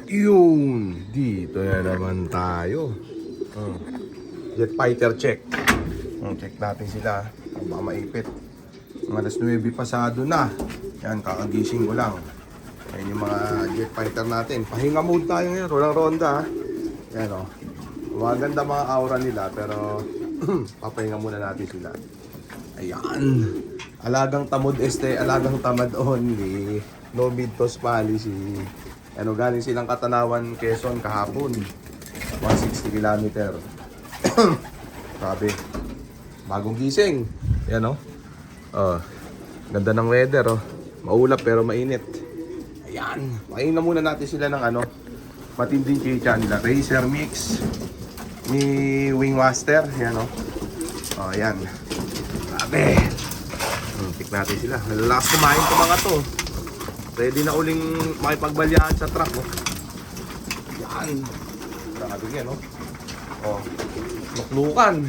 Yun, dito na naman tayo. Jet fighter check. Check natin sila. Baka maipit. Mga alas 9 pasado na. Yan, kakagising ko lang. Ayan yung mga jet fighter natin. Pahinga mode tayo ngayon. Walang ronda. Yan o. Maganda mga aura nila. Pero papahinga muna natin sila. Ayan. Alagang tamod alagang tamad only. No mid-toss policy. Ano, galing silang Katanawan, Quezon kahapon. 160 km. Grabe. Bagong gising. Yan o. Ganda ng weather o. Maulap pero mainit. Ayan. Pahinga na muna natin sila ng ano, matinding chicha nila. Racer Mix ni Wingmaster. Yan o. Ayan. Grabe. Tik natin sila. Last kumain ko mga to. Ready na uling makipagbalyahan sa truck, oh. Yan. Grabe yan, oh. Luklukan.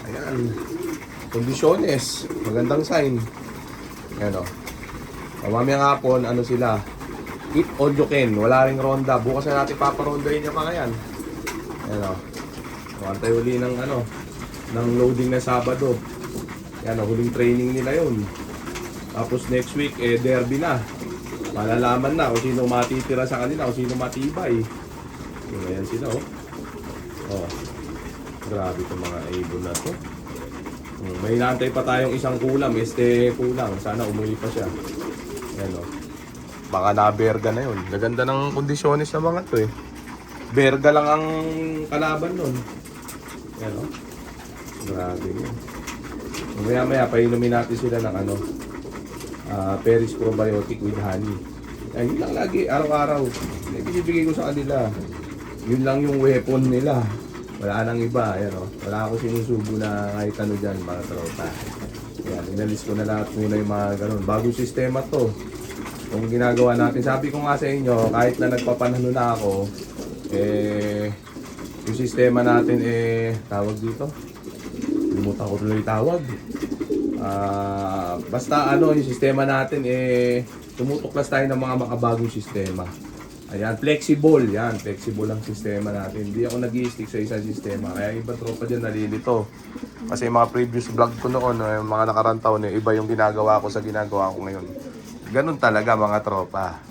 Ayan. Kondisyones. Magandang sign. Ayan, oh. Mamaya nga po, ano sila, eat all you can. Wala ring ronda. Bukas na natin paparondahin yung mga yan. Ayan, oh. Antay uli ng, ano, ng loading na Sabado. Ayan, oh. Huling training nila yun. Tapos next week, derby na. Malalaman na kung sino matitira sa kanila, kung sino matibay. Ayan sila, oh. Grabe itong mga ibon na to. May inaantay pa tayong isang kulam. Kulang. Sana umuwi pa siya. Ayan, oh. Baka na-berga na yun. Gaganda ng kondisyones ng mga to, eh. Berga lang ang kalaban nun. Ayan, oh. Grabe yun. Maya-maya, painumin natin sila ng ano, Peris Probiotic with honey. Ay, yun lang lagi, araw-araw. Binibigay ko sa kanila. Yun lang yung weapon nila. Wala nang iba, ayan o. Wala ako sinusubo na kahit ano dyan, mga tropa. Ayan, inalis ko na lahat muna yung mga ganun. Bagong sistema to. Kung ginagawa natin, sabi ko nga sa inyo, kahit na nagpapanalo na ako, yung sistema natin, tawag dito. Limutan ko tuloy tawag. Basta ano, yung sistema natin, tumutuklas tayo ng mga makabagong sistema. Ayan, flexible. Yan, flexible ang sistema natin. Hindi ako nag-i-stick sa isang sistema. Kaya iba tropa dyan nalilito. Kasi yung mga previous vlog ko noon, yung mga nakarantaw na iba yung ginagawa ko sa ginagawa ko ngayon. Ganun talaga mga tropa.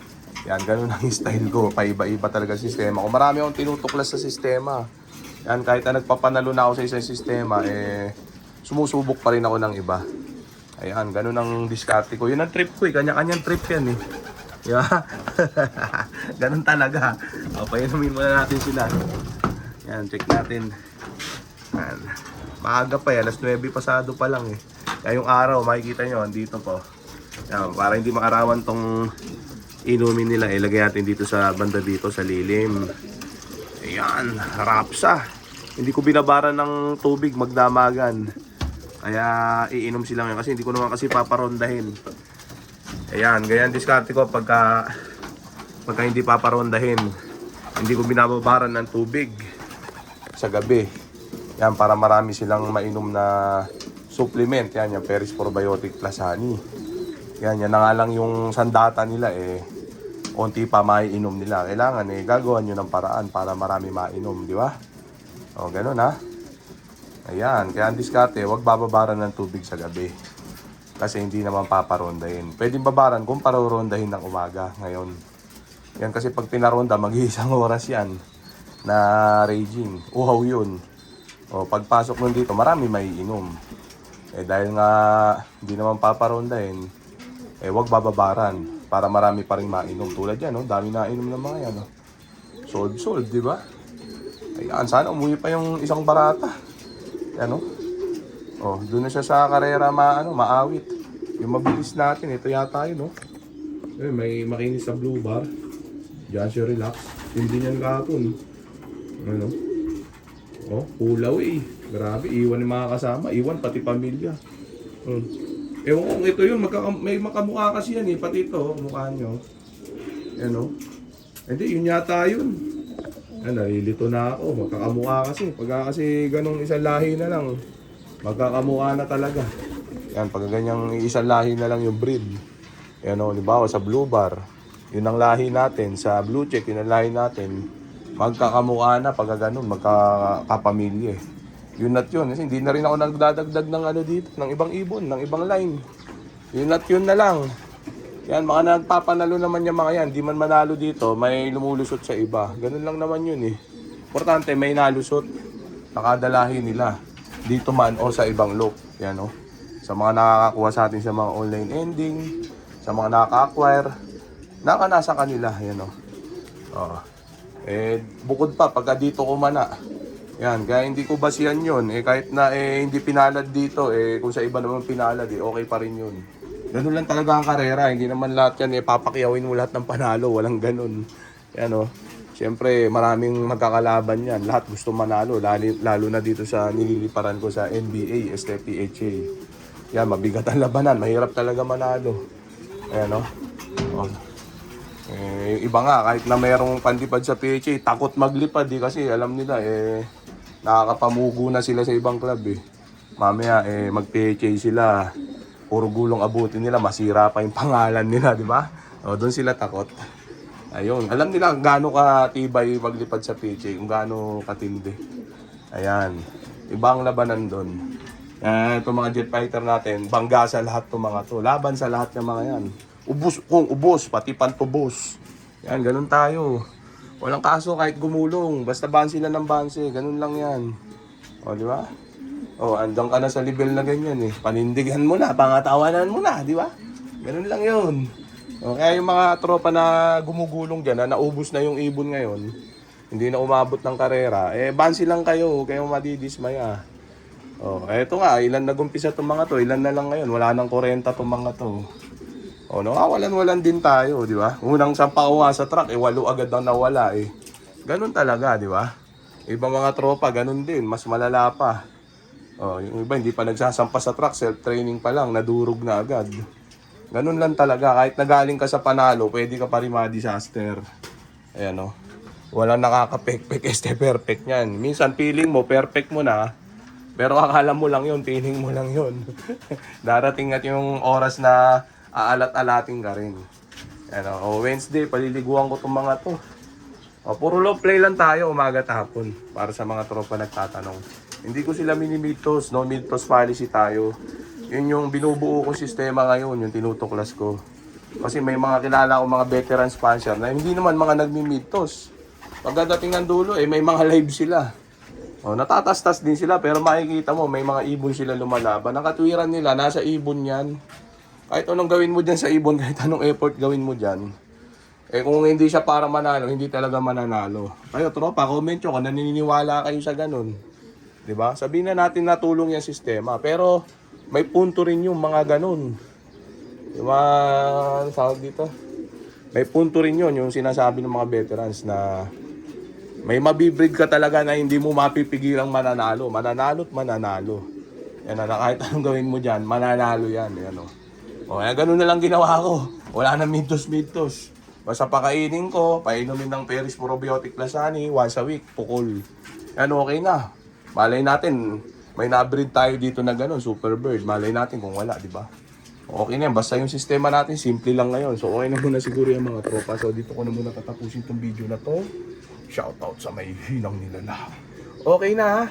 Yan, ganun ang style ko. Paiba-iba talaga sistema ko. Marami akong tinutuklas sa sistema. Yan, kahit na nagpapanalo na ako sa isang sistema, sumusubok pa rin ako ng iba. Ayan, ganun ang diskarte ko. Yun ang trip ko, kanya-kanyang trip yan, eh. Yeah. Ganun talaga. Painumin muna natin sila. Yan, check natin. Yan. Maaga pa, alas 9 pasado pa lang, eh. Kaya yung araw, makikita nyo, andito po. Yan, para hindi maarawan tong inumin nila, ilagay natin dito sa banda dito, sa lilim. Ayan, rapsa. Hindi ko binabaran ng tubig, magdamagan. Kaya iinom sila ngayon kasi hindi ko naman kasi paparondahin. Ayan, ganyan diskarte ko pagka hindi paparondahin. Hindi ko binababaran ng tubig sa gabi. Yan, para marami silang mainom na supplement. Yan, yung Peris Probiotic plus honey. Yan na nga lang yung sandata nila, konti pa maiinom nila. Kailangan gagawan nyo ng paraan para marami mainom, di ba? O, ganun ha. Ayan, kaya ang diskarte, huwag bababaran ng tubig sa gabi. Kasi hindi naman paparondahin. Pwedeng babaran kung parorondahin ng umaga ngayon. Yan kasi pag pinaronda, mag-iisang oras yan na raging. Uhaw yun. O, pagpasok nun dito, marami maiinom. Dahil nga hindi naman paparondahin, huwag bababaran para marami pa rin mainom. Tulad yan, no? Dami na inom ng mga yan. No? Sold, di ba? Ayan, sana umuwi pa yung isang barata. Ano? Doon na siya sa karera maawit. Yung mabilis natin, ito yata yun, no? May makinis sa blue bar. Diyan siya relax. Hindi niyan kahapon. Ano? Pulaw Grabe, iwan yung mga kasama. Iwan pati pamilya. Ewan kung ito yun, may makamukha kasi yan, pati ito, mukha nyo. Ano? Hindi, yun yata yun. Nalilito na ako. Magkakamukha kasi. Pagka kasi ganong isang lahi na lang, magkakamukha na talaga. Yan, pag ganyang isang lahi na lang yung breed. Yan o, halimbawa sa blue bar. Yun ang lahi natin. Sa blue check, yun ang lahi natin. Magkakamukha na pag ganun, magkakapamilya. Yun at yun. Kasi hindi na rin ako nagdadagdag ng ano dito, ng ibang ibon, ng ibang line. Yun at yun na lang. Yan, mga nagpapanalo naman yung mga yan. Di man manalo dito, may lumulusot sa iba. Ganun lang naman yun eh. Importante, may nalusot. Nakadalahin nila. Dito man o sa ibang loop. Yan o. Sa mga nakakakuha sa atin sa mga online ending, sa mga nakaka-acquire, nasa kanila. Yan o. Bukod pa, pagka dito kumana. Yan, kaya hindi ko basihan yun. Kahit na hindi pinalad dito, kung sa iba naman pinalad, okay pa rin yun. Ganun lang talaga ang karera. Hindi naman lahat yan, papakyawin mo lahat ng panalo. Walang ganun. Yan o. Siyempre, maraming magkakalaban yan. Lahat gusto manalo. Lalo na dito sa nililiparan ko sa NBA, STPHA. Yan, mabigat ang labanan. Mahirap talaga manalo. Ayan o. Yung iba nga, kahit na mayroong pandipad sa PHA, takot maglipad kasi alam nila nakakapamugo na sila sa ibang club Mamaya mag-PHA sila, puro gulong abutin nila, masira pa yung pangalan nila, di ba? Doon sila takot. Ayun, alam nila kung gaano katibay maglipad sa PHA, kung gaano katindi. Ayan, ibang labanan doon. Itong mga jet fighter natin, bangga sa lahat itong mga to. Laban sa lahat ng mga yan. Ubos kung ubos, pati pantubos. Yan, ganun tayo. Walang kaso kahit gumulong. Basta bansi lang ng bansi. Ganun lang yan. O, di ba? O, andang ka na sa level na ganyan Panindigan mo na, pangatawanan mo na, di ba? Ganun lang yun. O, kaya yung mga tropa na gumugulong dyan, na naubos na yung ibon ngayon, hindi na umabot ng karera, bansi lang kayo, kayo madidismaya. O, eto nga, ilan nagumpisa itong mga to, ilan na lang ngayon, wala nang 40 itong mga to. O, nakawalan-walan din tayo, di ba? Unang sampa ko nga sa truck, 8 agad ang nawala Ganun talaga, di ba? Ibang mga tropa, ganun din, mas malala pa. O, yung iba hindi pa nagsasampa sa truck, self-training pa lang, nadurog na agad. Ganun lang talaga, kahit nagaling ka sa panalo, pwede ka pa rin ma-disaster. Ayan o. Walang nakaka-pek-pek, perfect yan. Minsan feeling mo, perfect mo na, pero akala mo lang yun, feeling mo lang yun. Darating at yung oras na aalat-alating ka rin. Wednesday, paliliguan ko itong mga to. Puro low play lang tayo, umaga tapon. Para sa mga tropa nagtatanong. Hindi ko sila minimitos, no mitos policy tayo. Yun yung binubuo kong sistema ngayon, yung tinutuklas ko. Kasi may mga kilala ko mga veteran sponsor na hindi naman mga nagmimitos. Pagdating ng dulo, may mga live sila. Natatastas din sila, pero makikita mo, may mga ibon sila lumalaban. Ang katwiran nila, nasa ibon yan. Kahit anong gawin mo dyan sa ibon, kahit anong effort gawin mo dyan, kung hindi siya para manalo, hindi talaga mananalo. Kayo, tropa, comment nyo kung naniniwala kayo sa ganun. Diba? Sabihin na natin na tulong yung sistema, pero may punto rin yung mga ganun. Diba? Saan dito? May punto rin yun, yung sinasabi ng mga veterans na may mabibreed ka talaga na hindi mo mapipigilang mananalo. Mananalo't mananalo. Yan na, kahit anong gawin mo dyan, mananalo yan. Yan kaya ganun na lang ginawa ko. Wala na mitos-mitos. Basta pakainin ko, painumin ng Peris Probiotic Lasani, once a week, pukol. Yan, okay na. Malay natin, may na-breed tayo dito na gano'n, super bird. Malay natin kung wala, di ba? Okay na yan, basta yung sistema natin, simple lang ngayon. So okay na muna siguro yung mga tropa. So dito ko na muna tatapusin tong video na to. Shoutout sa may hinang nilala. Okay na ha?